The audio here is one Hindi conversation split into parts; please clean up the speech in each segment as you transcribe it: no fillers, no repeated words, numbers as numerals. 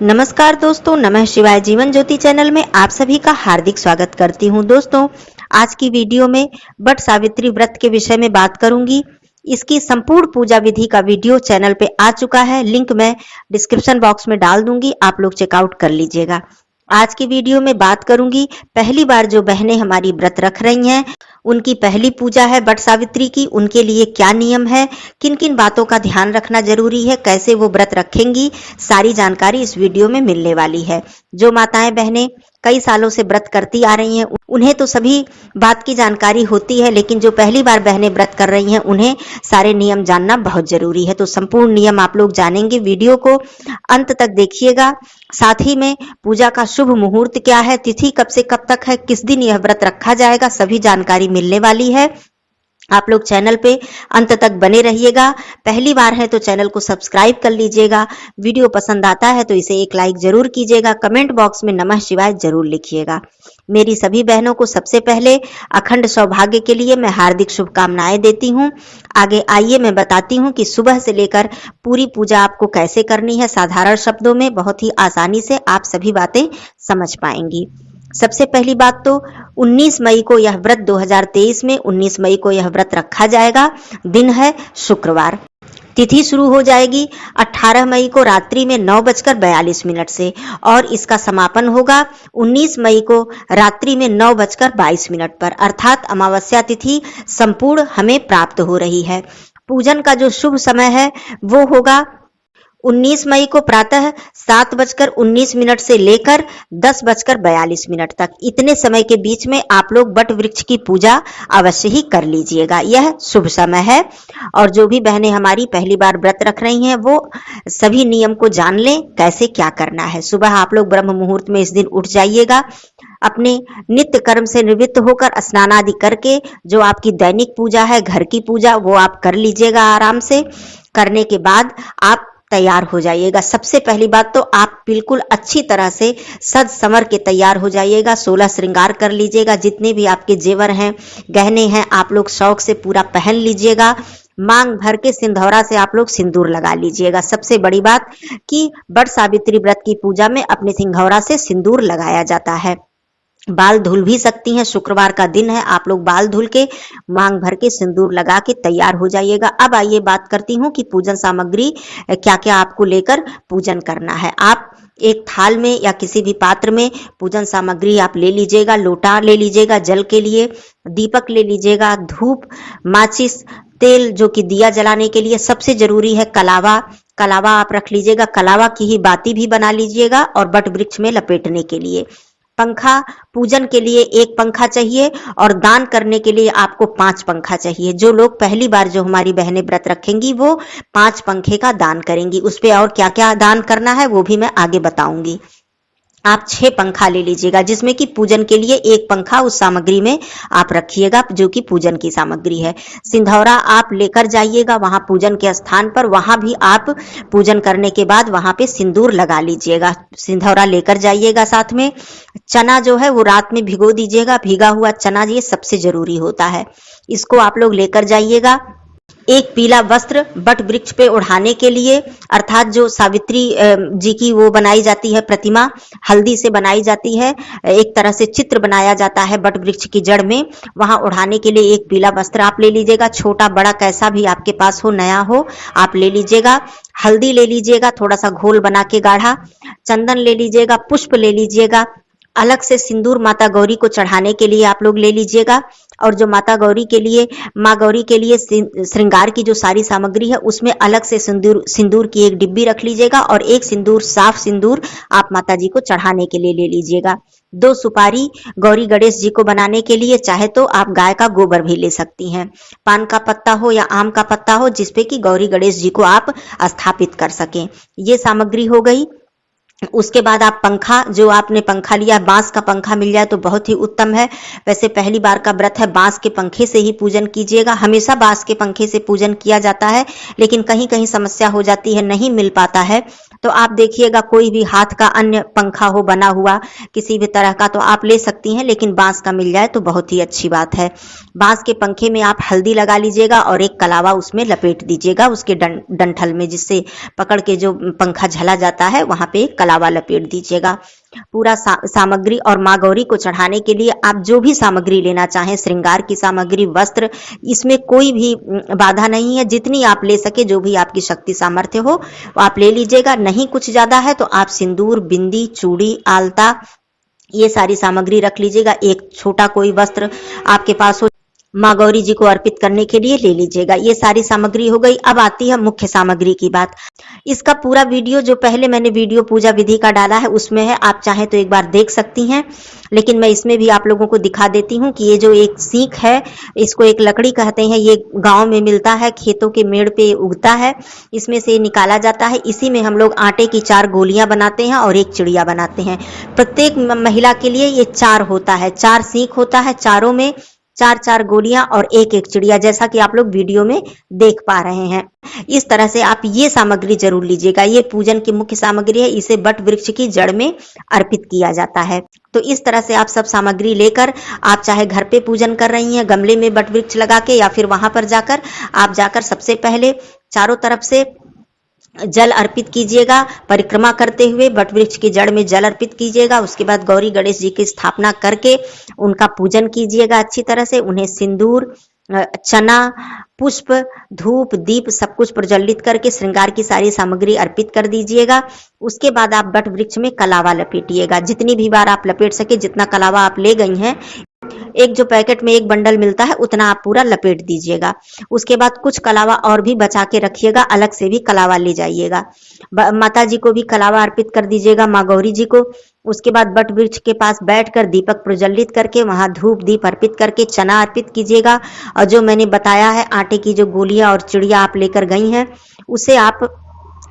नमस्कार दोस्तों, नमः शिवाय जीवन ज्योति चैनल में आप सभी का हार्दिक स्वागत करती हूं। दोस्तों, आज की वीडियो में वट सावित्री व्रत के विषय में बात करूंगी। इसकी संपूर्ण पूजा विधि का वीडियो चैनल पे आ चुका है, लिंक मैं डिस्क्रिप्शन बॉक्स में डाल दूंगी, आप लोग चेकआउट कर लीजिएगा। आज की वीडियो में बात करूंगी, पहली बार जो बहनें हमारी व्रत रख रही हैं, उनकी पहली पूजा है वट सावित्री की, उनके लिए क्या नियम है, किन किन बातों का ध्यान रखना जरूरी है, कैसे वो व्रत रखेंगी, सारी जानकारी इस वीडियो में मिलने वाली है। जो माताएं बहनें कई सालों से व्रत करती आ रही हैं, उन्हें तो सभी बात की जानकारी होती है, लेकिन जो पहली बार बहनें व्रत कर रही हैं, उन्हें सारे नियम जानना बहुत जरूरी है। तो संपूर्ण नियम आप लोग जानेंगे, वीडियो को अंत तक देखिएगा। साथ ही में पूजा का शुभ मुहूर्त क्या है, तिथि कब से कब तक है, किस दिन यह व्रत रखा जाएगा, सभी जानकारी मिलने वाली है। आप लोग चैनल पे अंत तक बने रहिएगा। पहली बार है तो चैनल को सब्सक्राइब कर लीजिएगा। वीडियो पसंद आता है तो इसे एक लाइक जरूर कीजिएगा। कमेंट बॉक्स में नमः शिवाय जरूर लिखिएगा। मेरी सभी बहनों को सबसे पहले अखंड सौभाग्य के लिए मैं हार्दिक शुभकामनाएं देती हूं। आगे आइए मैं बताती हूं कि सुबह से लेकर पूरी पूजा आपको कैसे करनी है। साधारण शब्दों में बहुत ही आसानी से आप सभी बातें समझ पाएंगी। सबसे पहली बात तो 19 मई को यह व्रत 2023 में 19 मई को यह व्रत रखा जाएगा। दिन है शुक्रवार। तिथि शुरू हो जाएगी 18 मई को रात्रि में 9:42 से और इसका समापन होगा 19 मई को रात्रि में 9:22 पर, अर्थात अमावस्या तिथि संपूर्ण हमें प्राप्त हो रही है। पूजन का जो शुभ समय है वो होगा 19 मई को प्रातः 7:19 से लेकर 10:42 तक। इतने समय के बीच में आप लोग वट वृक्ष की पूजा अवश्य ही कर लीजिएगा, यह शुभ समय है। और जो भी बहनें हमारी पहली बार व्रत रख रही हैं, वो सभी नियम को जान लें कैसे क्या करना है। सुबह आप लोग ब्रह्म मुहूर्त में इस दिन उठ जाइएगा। अपने नित्य कर्म से निवृत्त होकर स्नान आदि करके जो आपकी दैनिक पूजा है, घर की पूजा, वो आप कर लीजिएगा आराम से। करने के बाद आप तैयार हो जाइएगा। सबसे पहली बात तो आप बिल्कुल अच्छी तरह से सज संवर के तैयार हो जाइएगा। 16 श्रृंगार कर लीजिएगा। जितने भी आपके जेवर हैं, गहने हैं, आप लोग शौक से पूरा पहन लीजिएगा। मांग भर के सिंधौरा से आप लोग सिंदूर लगा लीजिएगा। सबसे बड़ी बात कि वट सावित्री व्रत की पूजा में अपने सिंघौरा से सिंदूर लगाया जाता है। बाल धुल भी सकती हैं, शुक्रवार का दिन है, आप लोग बाल धुल के मांग भर के सिंदूर लगा के तैयार हो जाइएगा। अब आइए बात करती हूँ कि पूजन सामग्री क्या क्या आपको लेकर पूजन करना है। आप एक थाल में या किसी भी पात्र में पूजन सामग्री आप ले लीजिएगा। लोटा ले लीजिएगा जल के लिए, दीपक ले लीजिएगा, धूप, माचिस, तेल जो कि दिया जलाने के लिए सबसे जरूरी है, कलावा। कलावा आप रख लीजिएगा। कलावा की ही बाती भी बना लीजिएगा। और वट वृक्ष में लपेटने के लिए पंखा, पूजन के लिए 1 पंखा चाहिए और दान करने के लिए आपको 5 पंखा चाहिए। जो लोग पहली बार जो हमारी बहनें व्रत रखेंगी वो 5 पंखे का दान करेंगी। उस पे और क्या क्या दान करना है वो भी मैं आगे बताऊंगी। आप 6 पंखा ले लीजिएगा, जिसमें कि पूजन के लिए 1 पंखा उस सामग्री में आप रखिएगा जो कि पूजन की सामग्री है। सिंधौरा आप लेकर जाइएगा वहां पूजन के स्थान पर, वहां भी आप पूजन करने के बाद वहां पे सिंदूर लगा लीजिएगा। सिंधौरा लेकर जाइएगा। साथ में चना जो है वो रात में भिगो दीजिएगा। भीगा हुआ चना ये सबसे जरूरी होता है, इसको आप लोग लेकर जाइएगा। एक पीला वस्त्र वट वृक्ष पे ओढ़ाने के लिए, अर्थात जो सावित्री जी की वो बनाई जाती है प्रतिमा, हल्दी से बनाई जाती है, एक तरह से चित्र बनाया जाता है वट वृक्ष की जड़ में, वहां ओढ़ाने के लिए एक पीला वस्त्र आप ले लीजिएगा। छोटा बड़ा कैसा भी आपके पास हो, नया हो, आप ले लीजिएगा। हल्दी ले लीजिएगा, थोड़ा सा घोल बना के गाढ़ा। चंदन ले लीजिएगा, पुष्प ले लीजिएगा। अलग से सिंदूर माता गौरी को चढ़ाने के लिए आप लोग ले लीजिएगा। और जो माता गौरी के लिए, माँ गौरी के लिए श्रृंगार की जो सारी सामग्री है, उसमें अलग से सिंदूर की एक डिब्बी रख लीजिएगा और एक सिंदूर, साफ सिंदूर आप माता जी को चढ़ाने के लिए ले लीजिएगा। 2 सुपारी गौरी गणेश जी को बनाने के लिए, चाहे तो आप गाय का गोबर भी ले सकती हैं। पान का पत्ता हो या आम का पत्ता हो, जिसपे कि गौरी गणेश जी को आप स्थापित कर सकें। ये सामग्री हो गई। उसके बाद आप पंखा, जो आपने पंखा लिया, बांस का पंखा मिल जाए तो बहुत ही उत्तम है। वैसे पहली बार का व्रत है, बांस के पंखे से ही पूजन कीजिएगा। हमेशा बांस के पंखे से पूजन किया जाता है, लेकिन कहीं कहीं समस्या हो जाती है, नहीं मिल पाता है, तो आप देखिएगा कोई भी हाथ का अन्य पंखा हो बना हुआ किसी भी तरह का तो आप ले सकती हैं, लेकिन बांस का मिल जाए तो बहुत ही अच्छी बात है। बांस के पंखे में आप हल्दी लगा लीजिएगा और एक कलावा उसमें लपेट दीजिएगा उसके डंठल में, जिससे पकड़ के जो पंखा झला जाता है वहां पे एक कलावा लपेट दीजिएगा। पूरा सामग्री और माँ गौरी को चढ़ाने के लिए आप जो भी सामग्री लेना चाहें, श्रृंगार की सामग्री, वस्त्र, इसमें कोई भी बाधा नहीं है। जितनी आप ले सके, जो भी आपकी शक्ति सामर्थ्य हो आप ले लीजिएगा। नहीं कुछ ज्यादा है तो आप सिंदूर, बिंदी, चूड़ी, आलता, ये सारी सामग्री रख लीजिएगा। एक छोटा कोई वस्त्र आपके पास हो, माँ गौरी जी को अर्पित करने के लिए ले लीजिएगा। ये सारी सामग्री हो गई। अब आती है मुख्य सामग्री की बात। इसका पूरा वीडियो जो पहले मैंने वीडियो पूजा विधि का डाला है उसमें है, आप चाहें तो एक बार देख सकती हैं, लेकिन मैं इसमें भी आप लोगों को दिखा देती हूँ कि ये जो एक सीख है, इसको एक लकड़ी कहते हैं, ये गांव में मिलता है, खेतों के मेड़ पे उगता है, इसमें से निकाला जाता है। इसी में हम लोग आटे की 4 गोलियां बनाते हैं और एक चिड़िया बनाते हैं। प्रत्येक महिला के लिए ये 4 होता है, 4 सीख होता है, चारों में 4-4 गोलियां और एक चिड़िया, जैसा कि आप लोग वीडियो में देख पा रहे हैं। इस तरह से आप ये सामग्री जरूर लीजिएगा। ये पूजन की मुख्य सामग्री है, इसे बट वृक्ष की जड़ में अर्पित किया जाता है। तो इस तरह से आप सब सामग्री लेकर, आप चाहे घर पे पूजन कर रही हैं गमले में बट वृक्ष लगा के, या फिर वहां पर जाकर आप सबसे पहले चारों तरफ से जल अर्पित कीजिएगा। परिक्रमा करते हुए बट वृक्ष की जड़ में जल अर्पित कीजिएगा। उसके बाद गौरी गणेश जी की स्थापना करके उनका पूजन कीजिएगा अच्छी तरह से। उन्हें सिंदूर, चना, पुष्प, धूप, दीप सब कुछ प्रज्वलित करके श्रृंगार की सारी सामग्री अर्पित कर दीजिएगा। उसके बाद आप बट वृक्ष में कलावा लपेटिएगा। जितनी भी बार आप लपेट सके, जितना कलावा आप ले गई हैं, एक जो पैकेट में एक बंडल मिलता है उतना आप पूरा लपेट दीजिएगा। उसके बाद कुछ कलावा और भी बचा के रखिएगा, अलग से भी कलावा ले जाइएगा। माता जी को भी कलावा अर्पित कर दीजिएगा, माँ गौरी जी को। उसके बाद बट वृक्ष के पास बैठकर दीपक प्रज्वलित करके वहां धूप दीप अर्पित करके चना अर्पित कीजिएगा। और जो मैंने बताया है, आटे की जो गोलियां और चिड़िया आप लेकर गई हैं, उसे आप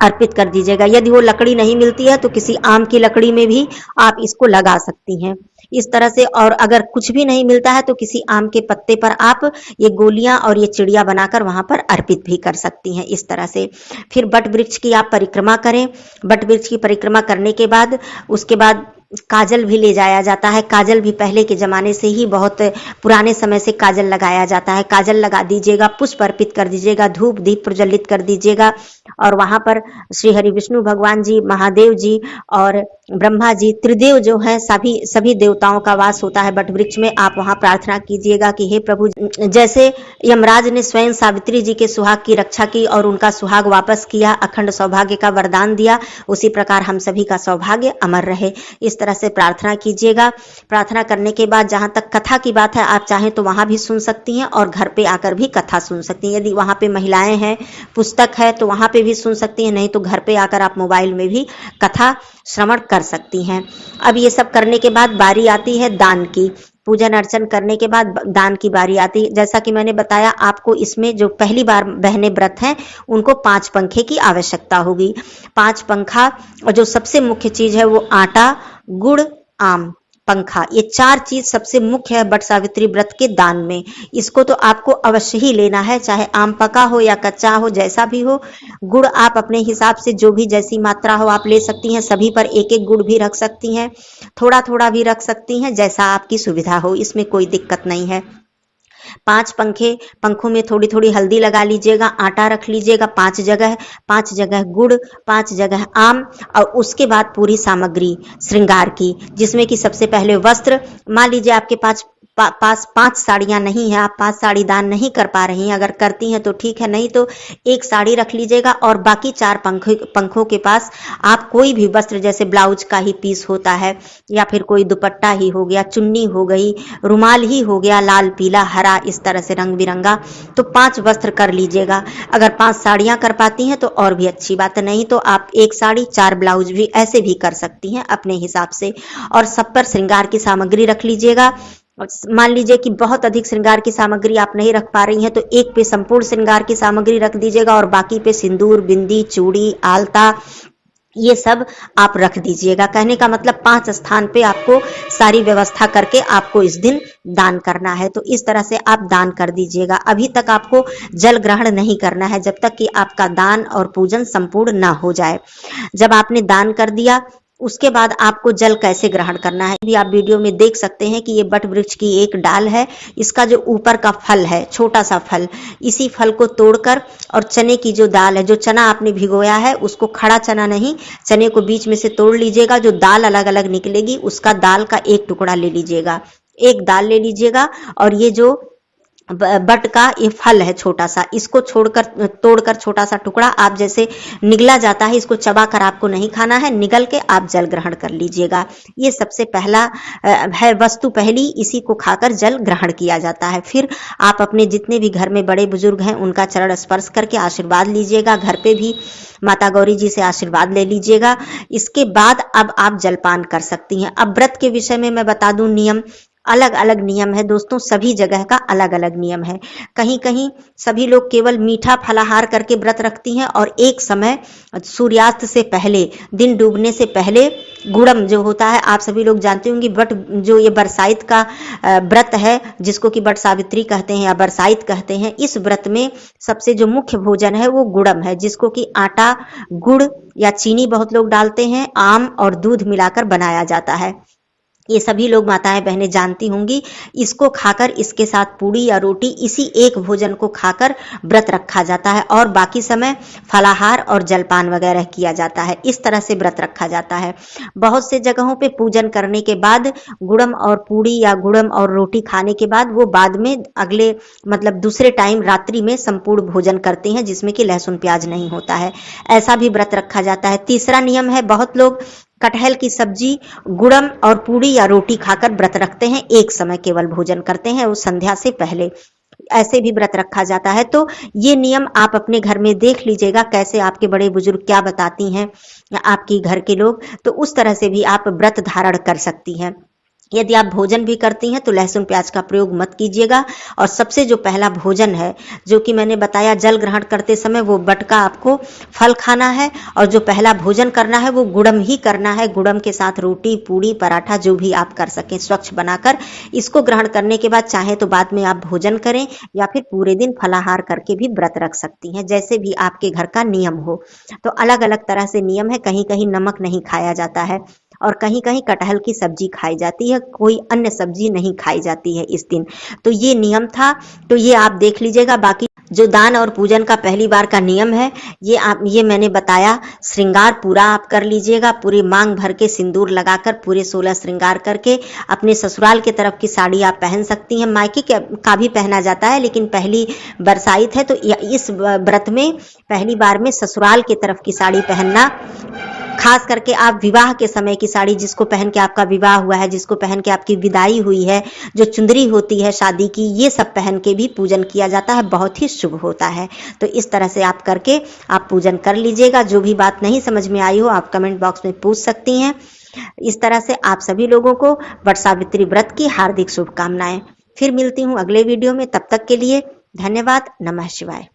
अर्पित कर दीजिएगा। यदि वो लकड़ी नहीं मिलती है तो किसी आम की लकड़ी में भी आप इसको लगा सकती हैं इस तरह से। और अगर कुछ भी नहीं मिलता है तो किसी आम के पत्ते पर आप ये गोलियां और ये चिड़िया बनाकर वहां पर अर्पित भी कर सकती हैं इस तरह से। फिर बट वृक्ष की आप परिक्रमा करें। बट वृक्ष की परिक्रमा करने के बाद उसके बाद काजल भी ले जाया जाता है। काजल भी पहले के जमाने से ही, बहुत पुराने समय से काजल लगाया जाता है। काजल लगा दीजिएगा, पुष्प अर्पित कर दीजिएगा, धूप दीप प्रज्वलित कर दीजिएगा। और वहां पर श्री हरि विष्णु भगवान जी, महादेव जी और ब्रह्मा जी, त्रिदेव जो है, सभी देवताओं का वास होता है बट वृक्ष में। आप वहां प्रार्थना कीजिएगा कि हे प्रभु, जैसे यमराज ने स्वयं सावित्री जी के सुहाग की रक्षा की और उनका सुहाग वापस किया, अखंड सौभाग्य का वरदान दिया, उसी प्रकार हम सभी का सौभाग्य अमर रहे। इस तरह से प्रार्थना कीजिएगा। प्रार्थना करने के बाद जहां तक कथा की बात है, आप चाहें तो वहां भी सुन सकती हैं और घर पे आकर भी कथा सुन सकती हैं। यदि वहां पे महिलाएं हैं, पुस्तक है, तो वहां पे भी सुन सकती हैं, नहीं तो घर पे आकर आप मोबाइल में भी कथा श्रवण कर सकती हैं। अब ये सब करने के बाद बारी आती है दान की। पूजन अर्चन करने के बाद दान की बारी आती है। जैसा कि मैंने बताया आपको, इसमें जो पहली बार बहनें व्रत हैं उनको 5 पंखे की आवश्यकता होगी। 5 पंखा, और जो सबसे मुख्य चीज है वो आटा, गुड़, आम, पंखा, ये 4 चीज सबसे मुख्य है बट सावित्री व्रत के दान में। इसको तो आपको अवश्य ही लेना है, चाहे आम पका हो या कच्चा हो, जैसा भी हो। गुड़ आप अपने हिसाब से जो भी जैसी मात्रा हो आप ले सकती हैं। सभी पर एक एक गुड़ भी रख सकती हैं, थोड़ा थोड़ा भी रख सकती हैं, जैसा आपकी सुविधा हो, इसमें कोई दिक्कत नहीं है। 5 पंखे, पंखों में थोड़ी थोड़ी हल्दी लगा लीजिएगा, आटा रख लीजिएगा 5 जगह गुड़, 5 जगह आम। और उसके बाद पूरी सामग्री श्रृंगार की, जिसमें कि सबसे पहले वस्त्र। मान लीजिए आपके पास 5 साड़ियां नहीं है, आप 5 साड़ी दान नहीं कर पा रही हैं, अगर करती हैं तो ठीक है, नहीं तो 1 साड़ी रख लीजिएगा। और बाकी 4 पंखों के पास आप कोई भी वस्त्र, जैसे ब्लाउज का ही पीस होता है, या फिर कोई दुपट्टा ही हो गया, चुन्नी हो गई, रुमाल ही हो गया, लाल पीला हरा, इस तरह से रंग बिरंगा, तो 5 वस्त्र कर लीजिएगा। अगर 5 साड़ियां कर पाती हैं तो और भी अच्छी बात है, नहीं तो आप 1 साड़ी 4 ब्लाउज भी ऐसे भी कर सकती हैं अपने हिसाब से। और सब पर श्रृंगार की सामग्री रख लीजिएगा। मान लीजिए कि बहुत अधिक श्रृंगार की सामग्री आप नहीं रख पा रही हैं, तो एक पे संपूर्ण श्रृंगार की सामग्री रख दीजिएगा और बाकी पे सिंदूर, बिंदी, चूड़ी, आलता, ये सब आप रख दीजिएगा। कहने का मतलब 5 स्थान पे आपको सारी व्यवस्था करके आपको इस दिन दान करना है। तो इस तरह से आप दान कर दीजिएगा। अभी तक आपको जल ग्रहण नहीं करना है जब तक कि आपका दान और पूजन संपूर्ण ना हो जाए। जब आपने दान कर दिया, उसके बाद आपको जल कैसे ग्रहण करना है भी आप वीडियो में देख सकते हैं कि ये बट वृक्ष की एक डाल है। इसका जो ऊपर का फल है, छोटा सा फल, इसी फल को तोड़कर और चने की जो दाल है, जो चना आपने भिगोया है उसको, खड़ा चना नहीं, चने को बीच में से तोड़ लीजिएगा, जो दाल अलग अलग निकलेगी उसका दाल का एक टुकड़ा ले लीजिएगा, एक दाल ले लीजिएगा। और ये जो बट का ये फल है छोटा सा, इसको छोड़कर तोड़कर छोटा सा टुकड़ा, आप जैसे निगला जाता है इसको चबाकर आपको नहीं खाना है, निगल के आप जल ग्रहण कर लीजिएगा। ये सबसे पहला है वस्तु, पहली इसी को खाकर जल ग्रहण किया जाता है। फिर आप अपने जितने भी घर में बड़े बुजुर्ग हैं उनका चरण स्पर्श करके आशीर्वाद लीजिएगा, घर पे भी माता गौरी जी से आशीर्वाद ले लीजिएगा। इसके बाद अब आप जलपान कर सकती हैं। अब व्रत के विषय में मैं बता दूं, नियम अलग अलग नियम है दोस्तों, सभी जगह का अलग अलग नियम है। कहीं कहीं सभी लोग केवल मीठा फलाहार करके व्रत रखती हैं और एक समय सूर्यास्त से पहले, दिन डूबने से पहले गुड़म जो होता है, आप सभी लोग जानते होंगे, बट जो ये बरसाइत का व्रत है जिसको कि बट सावित्री कहते हैं या बरसाइत कहते हैं, इस व्रत में सबसे जो मुख्य भोजन है वो गुड़म है, जिसको कि आटा, गुड़ या चीनी बहुत लोग डालते हैं, आम और दूध मिलाकर बनाया जाता है। ये सभी लोग माताएं बहनें जानती होंगी। इसको खाकर, इसके साथ पूड़ी या रोटी, इसी एक भोजन को खाकर व्रत रखा जाता है और बाकी समय फलाहार और जलपान वगैरह किया जाता है। इस तरह से व्रत रखा जाता है। बहुत से जगहों पे पूजन करने के बाद गुड़म और पूड़ी या गुड़म और रोटी खाने के बाद वो बाद में अगले मतलब दूसरे टाइम रात्रि में संपूर्ण भोजन करते हैं, जिसमें कि लहसुन प्याज नहीं होता है। ऐसा भी व्रत रखा जाता है। तीसरा नियम है, बहुत लोग कटहल की सब्जी, गुड़म और पूड़ी या रोटी खाकर व्रत रखते हैं, एक समय केवल भोजन करते हैं वो संध्या से पहले। ऐसे भी व्रत रखा जाता है। तो ये नियम आप अपने घर में देख लीजिएगा, कैसे आपके बड़े बुजुर्ग क्या बताती हैं आपकी घर के लोग, तो उस तरह से भी आप व्रत धारण कर सकती हैं। यदि आप भोजन भी करती हैं तो लहसुन प्याज का प्रयोग मत कीजिएगा। और सबसे जो पहला भोजन है, जो कि मैंने बताया जल ग्रहण करते समय, वो बट का आपको फल खाना है और जो पहला भोजन करना है वो गुड़म ही करना है। गुड़म के साथ रोटी, पूड़ी, पराठा जो भी आप कर सकें स्वच्छ बनाकर, इसको ग्रहण करने के बाद चाहे तो बाद में आप भोजन करें या फिर पूरे दिन फलाहार करके भी व्रत रख सकती हैं, जैसे भी आपके घर का नियम हो। तो अलग अलग तरह से नियम है। कहीं कहीं नमक नहीं खाया जाता है और कहीं कहीं कटहल की सब्जी खाई जाती है, कोई अन्य सब्जी नहीं खाई जाती है इस दिन। तो ये नियम था, तो ये आप देख लीजिएगा। बाकी जो दान और पूजन का पहली बार का नियम है, ये मैंने बताया। श्रृंगार पूरा आप कर लीजिएगा, पूरी मांग भर के सिंदूर लगाकर पूरे 16 श्रृंगार करके अपने ससुराल के तरफ की साड़ी आप पहन सकती हैं। मायके का भी पहना जाता है, लेकिन पहली बरसाइत है तो इस व्रत में पहली बार में ससुराल के तरफ की साड़ी पहनना, खास करके आप विवाह के समय की साड़ी, जिसको पहन के आपका विवाह हुआ है, जिसको पहन के आपकी विदाई हुई है, जो चुंदरी होती है शादी की, ये सब पहन के भी पूजन किया जाता है, बहुत ही शुभ होता है। तो इस तरह से आप करके आप पूजन कर लीजिएगा। जो भी बात नहीं समझ में आई हो आप कमेंट बॉक्स में पूछ सकती हैं। इस तरह से आप सभी लोगों को वट सावित्री व्रत की हार्दिक शुभकामनाएं। फिर मिलती हूँ अगले वीडियो में, तब तक के लिए धन्यवाद। नमः शिवाय।